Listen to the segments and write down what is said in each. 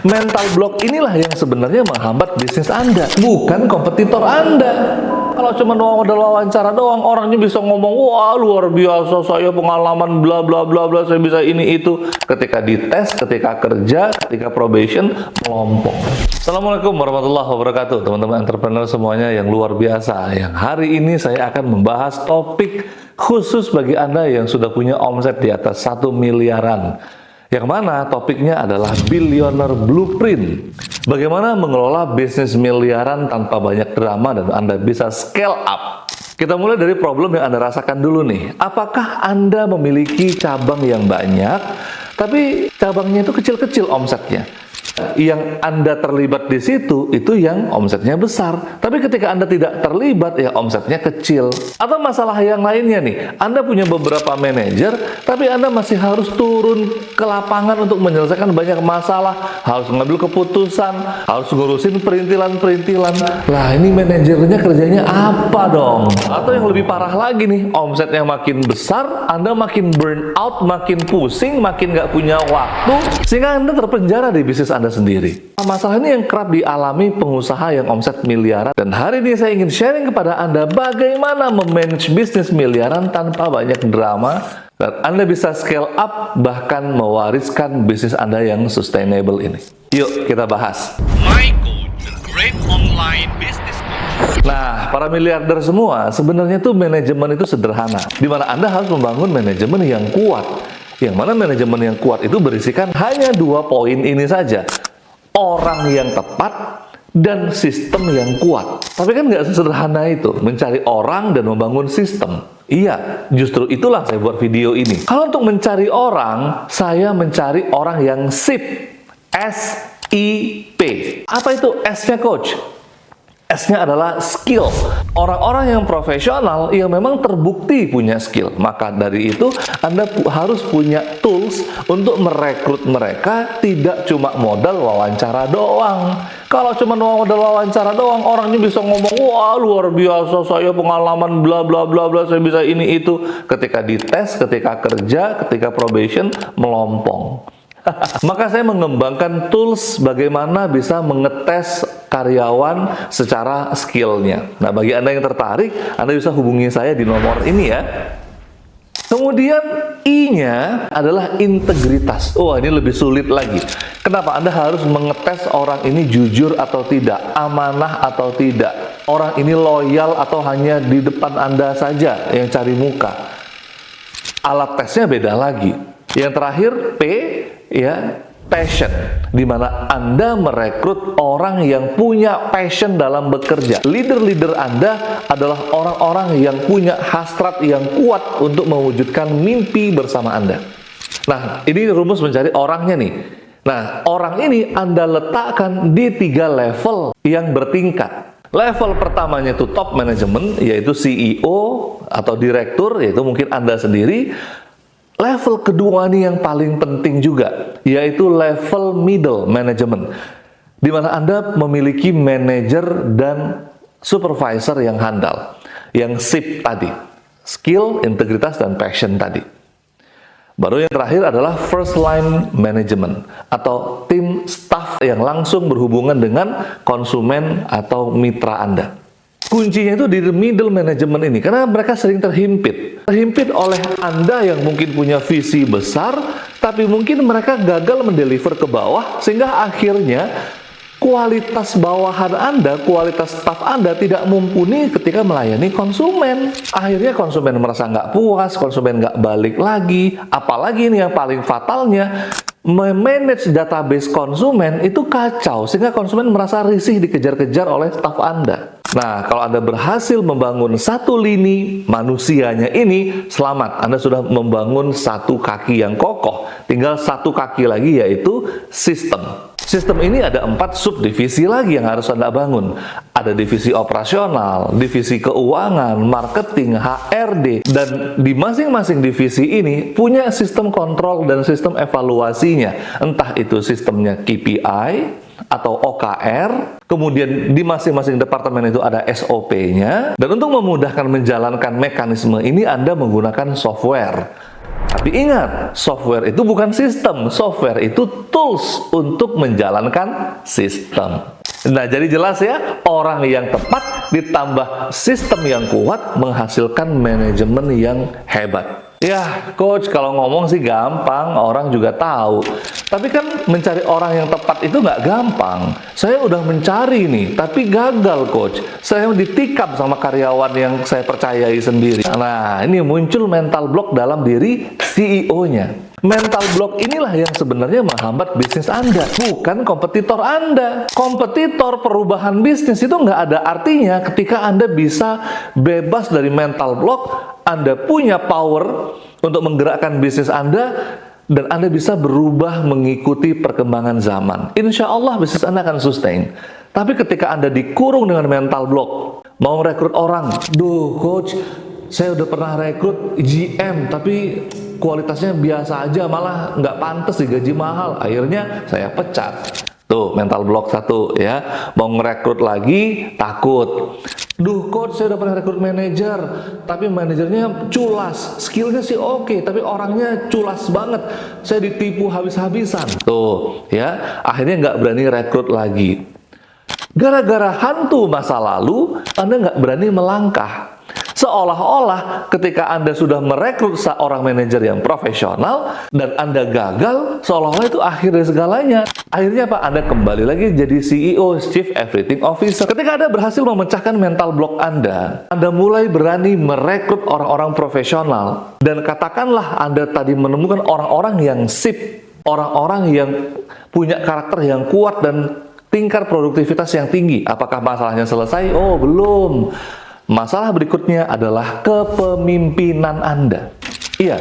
Mental block inilah yang sebenarnya menghambat bisnis Anda, bukan kompetitor Anda. Kalau cuma modal wawancara doang, orangnya bisa ngomong, wah luar biasa, saya pengalaman bla bla bla bla, saya bisa ini itu. Ketika dites, ketika kerja, ketika probation, melompong. Assalamualaikum warahmatullahi wabarakatuh, teman-teman entrepreneur semuanya yang luar biasa. Yang hari ini saya akan membahas topik khusus bagi Anda yang sudah punya omset di atas 1 miliaran. Yang mana topiknya adalah Billionaire Blueprint. Bagaimana mengelola bisnis miliaran tanpa banyak drama dan Anda bisa scale up. Kita mulai dari problem yang Anda rasakan dulu nih. Apakah Anda memiliki cabang yang banyak, tapi cabangnya itu kecil-kecil omsetnya? Yang Anda terlibat di situ, itu yang omsetnya besar. Tapi ketika Anda tidak terlibat, ya omsetnya kecil. Atau masalah yang lainnya nih, Anda punya beberapa manajer, tapi Anda masih harus turun ke lapangan untuk menyelesaikan banyak masalah, harus mengambil keputusan, harus ngurusin perintilan-perintilan. Lah, ini manajernya kerjanya apa dong? Atau yang lebih parah lagi nih, omsetnya makin besar, Anda makin burn out, makin pusing, makin nggak punya waktu, sehingga Anda terpenjara di bisnis Anda sendiri. Masalah ini yang kerap dialami pengusaha yang omset miliaran, dan hari ini saya ingin sharing kepada Anda bagaimana memanage bisnis miliaran tanpa banyak drama dan Anda bisa scale up bahkan mewariskan bisnis Anda yang sustainable ini. Yuk kita bahas. My Coach, the great online business coach. Nah, para miliarder semua, sebenarnya tuh manajemen itu sederhana, di mana Anda harus membangun manajemen yang kuat. Yang mana manajemen yang kuat itu berisikan hanya 2 poin ini saja. Orang yang tepat dan sistem yang kuat. Tapi kan nggak sesederhana itu, mencari orang dan membangun sistem. Iya, justru itulah saya buat video ini. Kalau untuk mencari orang, saya mencari orang yang SIP. S-I-P. Apa itu S-nya, Coach? S-nya adalah skill. Orang-orang yang profesional yang memang terbukti punya skill. Maka dari itu, Anda harus punya tools untuk merekrut mereka, tidak cuma modal wawancara doang. Kalau cuma modal wawancara doang, orangnya bisa ngomong, wah luar biasa, saya pengalaman bla bla bla bla, saya bisa ini itu. Ketika dites, ketika kerja, ketika probation, melompong. Maka saya mengembangkan tools bagaimana bisa mengetes karyawan secara skillnya. Nah, bagi Anda yang tertarik, Anda bisa hubungi saya di nomor ini ya. Kemudian I-nya adalah integritas. Wah, ini lebih sulit lagi. Kenapa? Anda harus mengetes orang ini jujur atau tidak, amanah atau tidak. Orang ini loyal atau hanya di depan Anda saja yang cari muka. Alat tesnya beda lagi. Yang terakhir P, ya, passion, di mana Anda merekrut orang yang punya passion dalam bekerja. Leader-leader Anda adalah orang-orang yang punya hasrat yang kuat untuk mewujudkan mimpi bersama Anda. Nah, ini rumus mencari orangnya nih. Nah, orang ini Anda letakkan di 3 level yang bertingkat. Level pertamanya itu top management, yaitu CEO atau direktur, yaitu mungkin Anda sendiri. Level kedua nih yang paling penting juga, yaitu level middle management, di mana Anda memiliki manajer dan supervisor yang handal, yang SIP tadi, skill, integritas, dan passion tadi. Baru yang terakhir adalah first line management, atau tim staff yang langsung berhubungan dengan konsumen atau mitra Anda. Kuncinya itu di middle management ini, karena mereka sering terhimpit oleh Anda yang mungkin punya visi besar, tapi mungkin mereka gagal mendeliver ke bawah, sehingga akhirnya kualitas bawahan Anda, kualitas staff Anda tidak mumpuni ketika melayani konsumen. Akhirnya konsumen merasa nggak puas, konsumen nggak balik lagi. Apalagi ini yang paling fatalnya, memanage database konsumen itu kacau, sehingga konsumen merasa risih dikejar-kejar oleh staff Anda. Nah, kalau Anda berhasil membangun satu lini manusianya ini, selamat. Anda sudah membangun satu kaki yang kokoh. Tinggal satu kaki lagi, yaitu sistem. Sistem ini ada 4 subdivisi lagi yang harus Anda bangun. Ada divisi operasional, divisi keuangan, marketing, HRD, dan di masing-masing divisi ini punya sistem kontrol dan sistem evaluasinya. Entah itu sistemnya KPI atau OKR, kemudian di masing-masing departemen itu ada SOP-nya, dan untuk memudahkan menjalankan mekanisme ini Anda menggunakan software. Tapi ingat, software itu bukan sistem. Software itu tools untuk menjalankan sistem. Nah, jadi jelas ya, orang yang tepat ditambah sistem yang kuat menghasilkan manajemen yang hebat. Ya, coach, kalau ngomong sih gampang, orang juga tahu. Tapi kan mencari orang yang tepat itu nggak gampang. Saya udah mencari nih, tapi gagal, coach. Saya ditikam sama karyawan yang saya percayai sendiri. Nah, ini muncul mental block dalam diri CEO-nya. Mental block inilah yang sebenarnya menghambat bisnis Anda, bukan kompetitor Anda. Kompetitor perubahan bisnis itu nggak ada artinya ketika Anda bisa bebas dari mental block, Anda punya power untuk menggerakkan bisnis Anda, dan Anda bisa berubah mengikuti perkembangan zaman. Insya Allah bisnis Anda akan sustain. Tapi ketika Anda dikurung dengan mental block, mau rekrut orang, duh coach, saya udah pernah rekrut GM, tapi kualitasnya biasa aja, malah nggak pantas digaji mahal. Akhirnya saya pecat. Tuh, mental block satu ya. Mau ngerekrut lagi, takut. Duh coach, saya udah pernah rekrut manajer, tapi manajernya culas. Skillnya sih oke, tapi orangnya culas banget. Saya ditipu habis-habisan. Tuh ya, akhirnya nggak berani rekrut lagi. Gara-gara hantu masa lalu, Anda nggak berani melangkah. Seolah-olah ketika Anda sudah merekrut seorang manajer yang profesional dan Anda gagal, seolah-olah itu akhir dari segalanya. Akhirnya apa? Anda kembali lagi jadi CEO, Chief Everything Officer. Ketika Anda berhasil memecahkan mental block Anda mulai berani merekrut orang-orang profesional. Dan katakanlah Anda tadi menemukan orang-orang yang sip, orang-orang yang punya karakter yang kuat dan tingkat produktivitas yang tinggi. Apakah masalahnya selesai? Oh, belum. Masalah berikutnya adalah kepemimpinan Anda. Iya,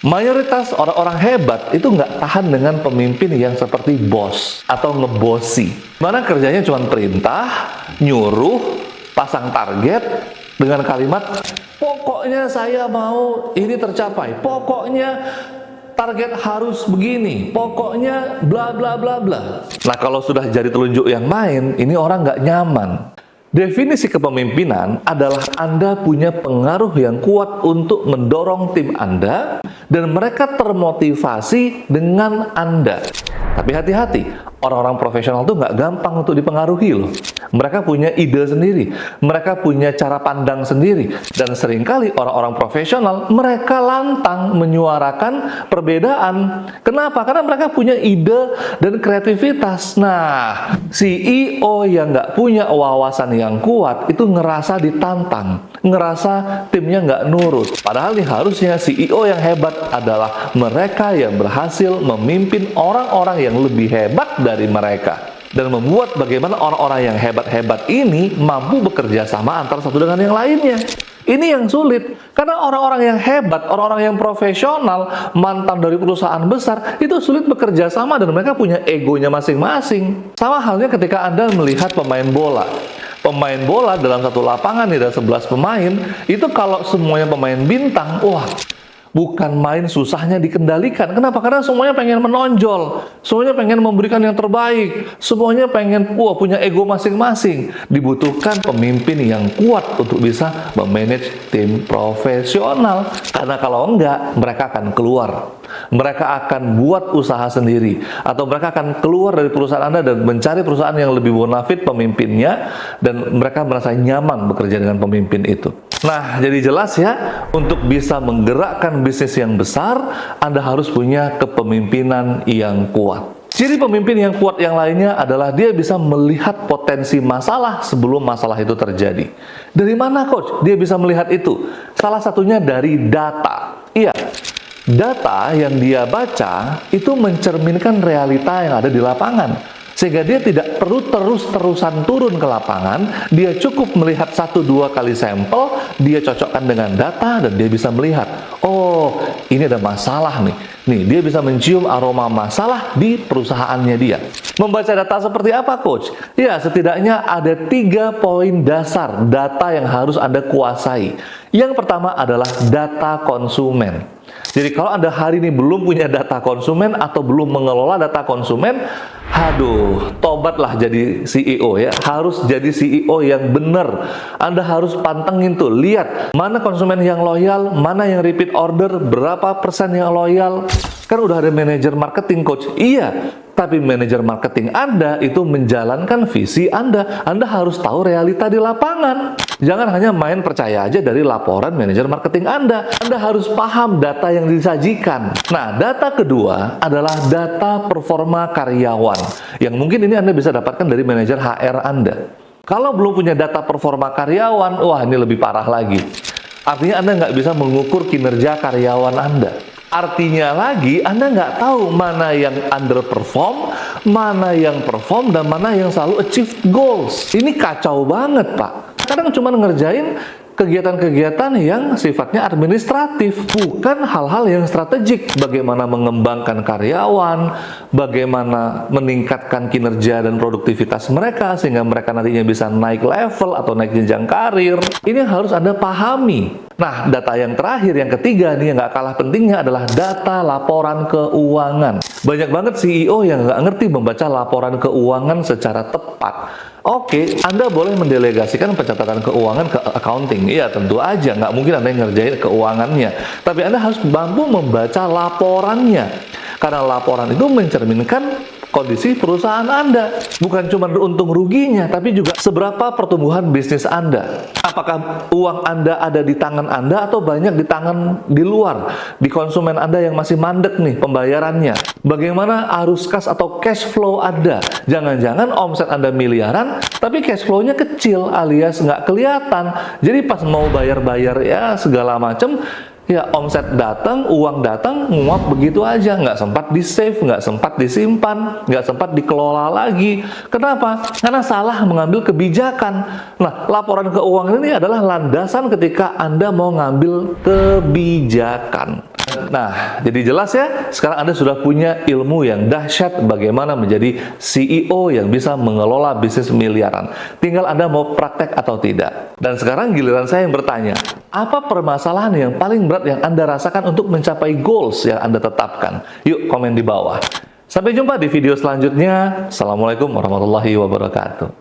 mayoritas orang-orang hebat itu nggak tahan dengan pemimpin yang seperti bos atau ngebosi. Mana kerjanya cuma perintah, nyuruh, pasang target dengan kalimat, pokoknya saya mau ini tercapai, pokoknya target harus begini, pokoknya bla bla bla bla. Nah, kalau sudah jadi telunjuk yang main, ini orang nggak nyaman. Definisi kepemimpinan adalah Anda punya pengaruh yang kuat untuk mendorong tim Anda dan mereka termotivasi dengan Anda. Tapi hati-hati, orang-orang profesional itu nggak gampang untuk dipengaruhi loh. Mereka punya ide sendiri, mereka punya cara pandang sendiri, dan seringkali orang-orang profesional mereka lantang menyuarakan perbedaan. Kenapa? Karena mereka punya ide dan kreativitas. Nah, CEO yang nggak punya wawasan yang kuat itu ngerasa ditantang, ngerasa timnya nggak nurut. Padahal nih harusnya CEO yang hebat adalah mereka yang berhasil memimpin orang-orang yang lebih hebat dari mereka dan membuat bagaimana orang-orang yang hebat-hebat ini mampu bekerja sama antara satu dengan yang lainnya. Ini yang sulit, karena orang-orang yang hebat, orang-orang yang profesional, mantan dari perusahaan besar, itu sulit bekerja sama dan mereka punya egonya masing-masing. Sama halnya ketika Anda melihat pemain bola. Pemain bola dalam satu lapangan nih, ada 11 pemain, itu kalau semuanya pemain bintang, wah, bukan main susahnya dikendalikan. Kenapa? Karena semuanya pengen menonjol, semuanya pengen memberikan yang terbaik, semuanya pengen punya ego masing-masing. Dibutuhkan pemimpin yang kuat untuk bisa memanage tim profesional. Karena kalau enggak, mereka akan keluar. Mereka akan buat usaha sendiri, atau mereka akan keluar dari perusahaan Anda dan mencari perusahaan yang lebih bonafit pemimpinnya, dan mereka merasa nyaman bekerja dengan pemimpin itu. Nah, jadi jelas ya, untuk bisa menggerakkan bisnis yang besar, Anda harus punya kepemimpinan yang kuat. Ciri pemimpin yang kuat yang lainnya adalah dia bisa melihat potensi masalah sebelum masalah itu terjadi. Dari mana, coach? Dia bisa melihat itu. Salah satunya dari data. Iya, data yang dia baca itu mencerminkan realita yang ada di lapangan. Sehingga dia tidak perlu terus-terusan turun ke lapangan, dia cukup melihat 1-2 kali sampel, dia cocokkan dengan data dan dia bisa melihat, oh ini ada masalah nih. Nih, dia bisa mencium aroma masalah di perusahaannya dia. Membaca data seperti apa, coach? Ya, setidaknya ada 3 poin dasar data yang harus Anda kuasai. Yang pertama adalah data konsumen. Jadi kalau Anda hari ini belum punya data konsumen atau belum mengelola data konsumen, aduh, tobatlah jadi CEO ya. Harus jadi CEO yang benar. Anda harus pantengin tuh, lihat mana konsumen yang loyal, mana yang repeat order, berapa persen yang loyal. Kan udah ada manajer marketing coach. Iya, tapi manajer marketing Anda itu menjalankan visi Anda. Anda harus tahu realita di lapangan. Jangan hanya main percaya aja dari laporan manajer marketing Anda. Anda harus paham data yang disajikan. Nah, data kedua adalah data performa karyawan, yang mungkin ini Anda bisa dapatkan dari manajer HR Anda. Kalau belum punya data performa karyawan, wah ini lebih parah lagi. Artinya Anda nggak bisa mengukur kinerja karyawan Anda. Artinya lagi, Anda nggak tahu mana yang underperform, mana yang perform, dan mana yang selalu achieve goals. Ini kacau banget, Pak. Kadang cuma ngerjain kegiatan-kegiatan yang sifatnya administratif, bukan hal-hal yang strategik. Bagaimana mengembangkan karyawan, bagaimana meningkatkan kinerja dan produktivitas mereka, sehingga mereka nantinya bisa naik level atau naik jenjang karir. Ini yang harus Anda pahami. Nah, data yang terakhir, yang ketiga nih, yang nggak kalah pentingnya adalah data laporan keuangan. Banyak banget CEO yang nggak ngerti membaca laporan keuangan secara tepat. Oke, Anda boleh mendelegasikan pencatatan keuangan ke accounting. Iya, tentu aja. Nggak mungkin Anda yang ngerjain keuangannya. Tapi Anda harus mampu membaca laporannya. Karena laporan itu mencerminkan kondisi perusahaan Anda. Bukan cuma untung ruginya, tapi juga seberapa pertumbuhan bisnis Anda. Apakah uang Anda ada di tangan Anda atau banyak di tangan di luar, di konsumen Anda yang masih mandek nih pembayarannya. Bagaimana arus kas atau cash flow Anda. Jangan-jangan omset Anda miliaran, tapi cash flow-nya kecil alias nggak kelihatan. Jadi pas mau bayar-bayar ya segala macam, ya omset datang, uang datang, nguap begitu aja, nggak sempat di-save, nggak sempat disimpan, nggak sempat dikelola lagi. Kenapa? Karena salah mengambil kebijakan. Nah, laporan keuangan ini adalah landasan ketika Anda mau ngambil kebijakan. Nah, jadi jelas ya, sekarang Anda sudah punya ilmu yang dahsyat bagaimana menjadi CEO yang bisa mengelola bisnis miliaran. Tinggal Anda mau praktek atau tidak. Dan sekarang giliran saya yang bertanya, apa permasalahan yang paling berat yang Anda rasakan untuk mencapai goals yang Anda tetapkan? Yuk, komen di bawah. Sampai jumpa di video selanjutnya. Assalamualaikum warahmatullahi wabarakatuh.